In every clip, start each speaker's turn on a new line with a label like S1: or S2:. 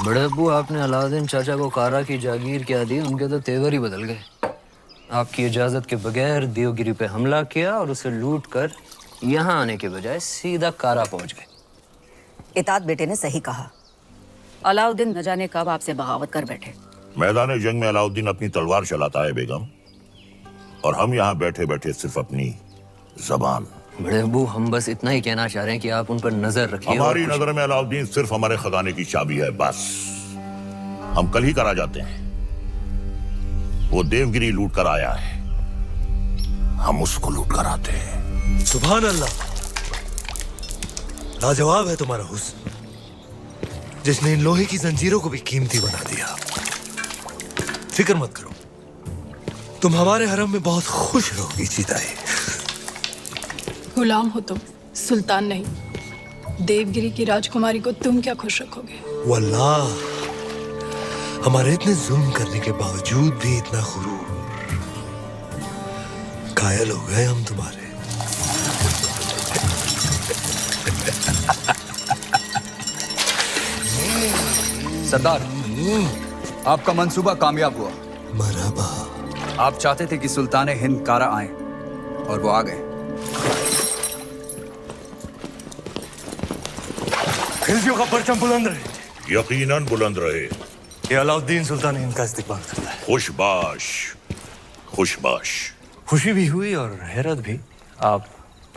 S1: बड़े अब्बू, आपने अलाउद्दीन चाचा को कारा की जागीर क्या दी, उनके तो तेवर ही बदल गए। आपकी इजाजत के बगैर देवगिरी पे हमला किया और उसे लूट कर यहाँ आने के बजाय सीधा कारा पहुंच गए।
S2: इतात बेटे ने सही कहा। अलाउद्दीन न जाने कब आपसे बगावत कर बैठे।
S3: मैदान जंग में अलाउद्दीन अपनी तलवार चलाता है बेगम, और हम यहाँ बैठे बैठे सिर्फ अपनी जबान।
S1: बड़े अब्बू, हम बस इतना ही कहना चाह रहे हैं कि आप उन पर नजर रखिए।
S3: हमारी नजर में अलाउद्दीन सिर्फ हमारे खजाने की चाबी है, बस। हम कल ही करा जाते हैं। वो देवगिरी लूट कर आया है, हम उसको लूट कर आते हैं।
S4: सुभान अल्लाह, लाजवाब है तुम्हारा हुस्न, जिसने इन लोहे की जंजीरों को भी कीमती बना दिया। फिक्र मत करो, तुम हमारे हरम में बहुत खुश रहोगी जीताए।
S5: गुलाम हो तुम, सुल्तान नहीं। देवगिरी की राजकुमारी को तुम क्या खुश रखोगे?
S4: वल्लाह, हमारे इतने जुल्म करने के बावजूद भी इतना गुरूर। कायल हो गए हम तुम्हारे।
S6: सरदार, आपका मंसूबा कामयाब हुआ।
S4: मरहबा।
S6: आप चाहते थे कि सुल्तान हिंद कारा आए, और वो आ गए।
S4: खिलजियों का परचम बुलंद रहे।
S3: यकीनन बुलंद रहे।
S4: ये अलाउद्दीन सुल्तान हिंद का इस्तिकबाल करता है।
S3: खुशबाश, खुशबाश।
S4: खुशी भी हुई और हैरत भी। आप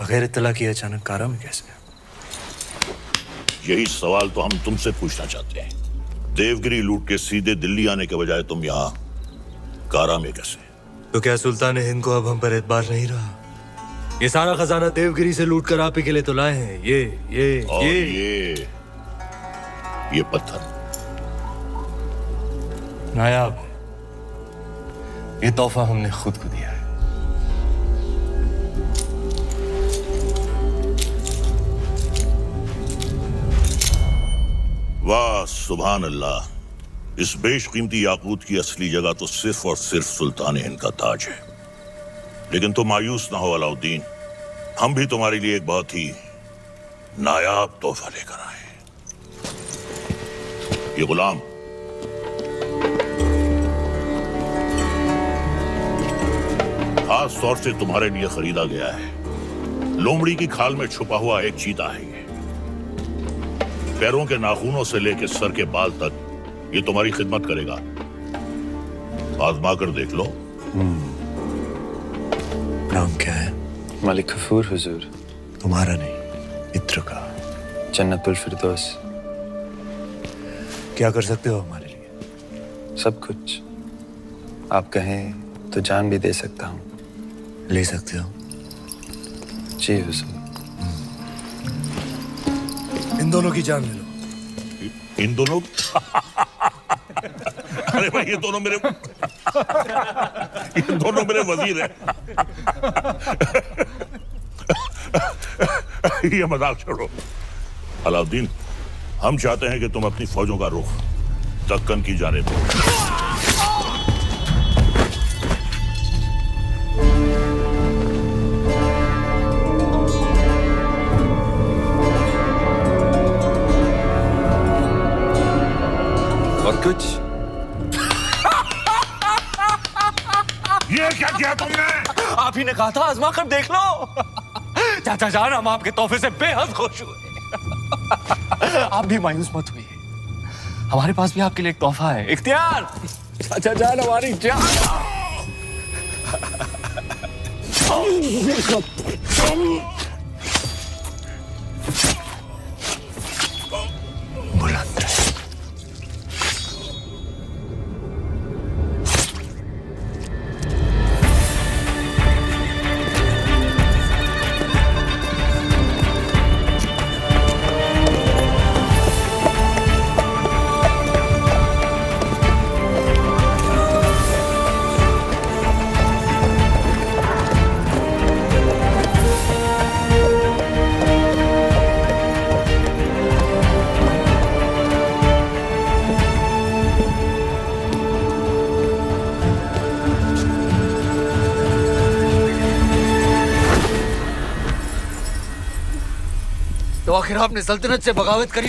S4: बगैर इत्तला किए अचानक कारा में कैसे?
S3: यही सवाल तो हम तुमसे पूछना चाहते हैं। देवगिरी लूट के सीधे दिल्ली आने के बजाय तुम यहाँ कारा में कैसे?
S4: तो क्या सुल्तान हिंद को अब हम पर एतबार नहीं रहा? ये सारा खजाना देवगिरी से लूट कर आप ही के लिए तो लाए हैं।
S3: ये पत्थर
S4: नायाब, ये तोहफा हमने खुद को दिया है।
S3: वाह सुभान अल्लाह, इस बेशकीमती याकूत की असली जगह तो सिर्फ और सिर्फ सुल्तान हिंद का ताज है। लेकिन तुम मायूस ना हो अलाउद्दीन, हम भी तुम्हारे लिए एक बहुत ही नायाब तोहफा लेकर आए। ये गुलाम खास तौर से तुम्हारे लिए खरीदा गया है। लोमड़ी की खाल में छुपा हुआ एक चीता है ये। पैरों के नाखूनों से लेकर सर के बाल तक ये तुम्हारी खिदमत करेगा। आजमा कर देख लो।
S4: नाम क्या है?
S7: मलिक गफूर हुजूर।
S4: तुम्हारा नहीं, मित्र का।
S7: जन्नतुल फिरदौस।
S4: क्या कर सकते हो हमारे लिए?
S7: सब कुछ। आप कहें तो जान भी दे सकता हूँ।
S4: ले सकते हो?
S7: जी हुजूर।
S4: इन दोनों की जान ले लो।
S3: इन दोनों? अरे भाई, ये दोनों मेरे वजीर हैं। ये मजाक छोड़ो अलाउद्दीन, हम चाहते हैं कि तुम अपनी फौजों का रुख दक्कन की जानिब दो।
S6: और कुछ?
S3: ये क्या किया तुमने?
S4: आप ही ने कहा था आजमा कर देख लो। चाचा जान, हम आपके तोहफे से बेहद खुश हुए। आप भी मायूस मत हुई, हमारे पास भी आपके लिए एक तोहफा है। इख्तियार, चाचा जान हमारी जान। बुलंद रहे।
S1: तो आखिर आपने सल्तनत से बगावत करी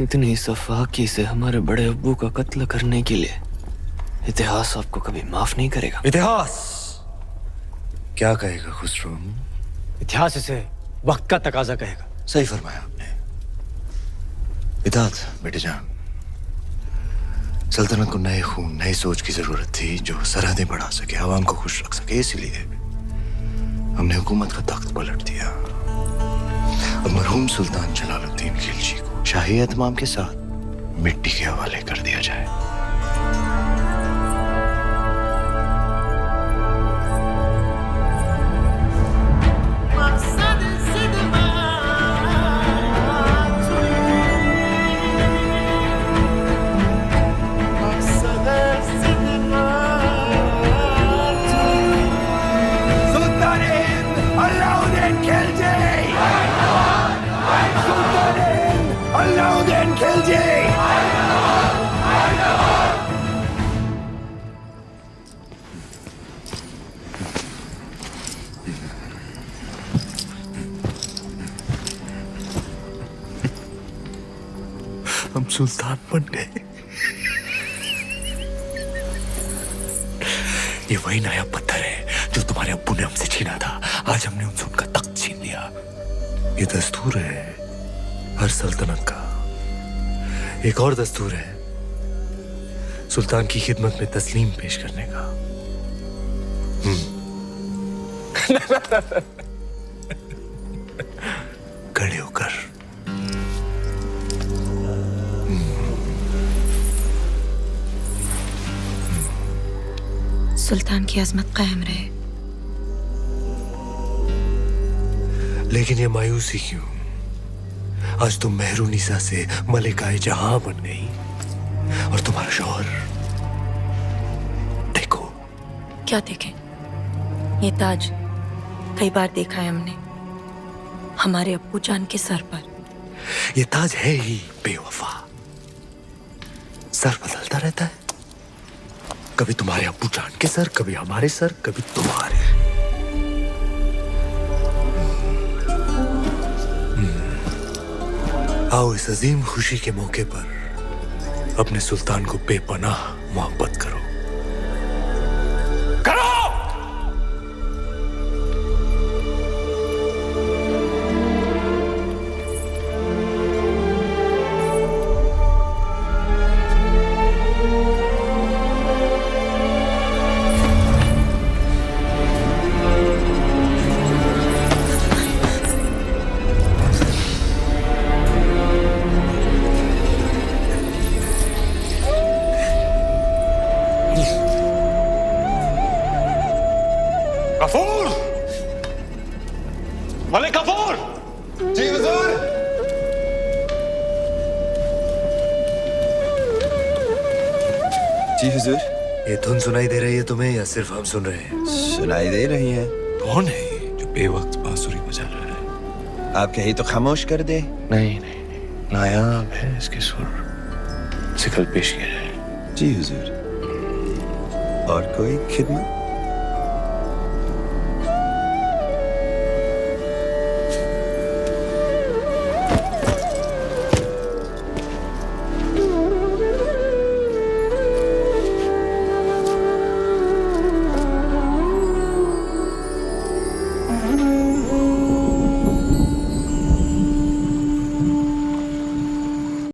S1: इतनी सफाकी से हमारे बड़े अब्बू का कत्ल करने के लिए इतिहास आपको कभी माफ नहीं करेगा।
S4: इतिहास
S7: क्या कहेगा खुसरो?
S4: इतिहास इसे वक्त का तकाजा कहेगा।
S7: सही फरमाया आपने। इताद बेटे जान, सल्तनत को नए खून नई सोच की जरूरत थी जो सरहदें बढ़ा सके, आवाम को खुश रख सके। इसलिए हमने हुकूमत का तख्त पलट दिया। अब मरहूम सुल्तान जलालुद्दीन खिलजी को शाही एहतमाम के साथ मिट्टी के हवाले कर दिया जाए।
S3: हम सुल्तान बन गए।
S4: ये वही नया पत्थर है जो तुम्हारे अब्बू ने हमसे छीना था। आज हमने उनसे उनका तख्त छीन लिया।
S3: ये दस्तूर है हर सल्तनत का। एक और दस्तूर है सुल्तान की खिदमत में तस्लीम पेश करने का। खड़े होकर।
S8: सुल्तान की अजमत कायम रहे।
S3: लेकिन ये मायूसी क्यों? आज तुम मेहरुनिसा से मलिकाए जहां बन गई और तुम्हारा शौहर देखो।
S8: क्या देखें? ये ताज कई बार देखा है हमने हमारे अब्बू जान के सर पर।
S3: ये ताज है ही बेवफा। सर बदलता रहता है, कभी तुम्हारे अब्बू जान के सर, कभी हमारे सर, कभी तुम्हारे। आओ इस अजीम खुशी के मौके पर अपने सुल्तान को बेपनाह मोहब्बत करो।
S4: गफूर! मलिक गफूर! जी हुजूर।
S7: जी हुजूर।
S3: ये धुन सुनाई दे रही है तुम्हें या सिर्फ हम सुन रहे हैं?
S7: सुनाई दे रही है।
S3: कौन है ये जो बेवक्त बांसुरी बजा रहा है?
S7: आप कहीं तो खामोश कर दे।
S3: नहीं नहीं नहीं, नायाब है इसके सुर। इसे कल पेश किया जाए।
S7: जी हुजूर। और कोई खिदमत?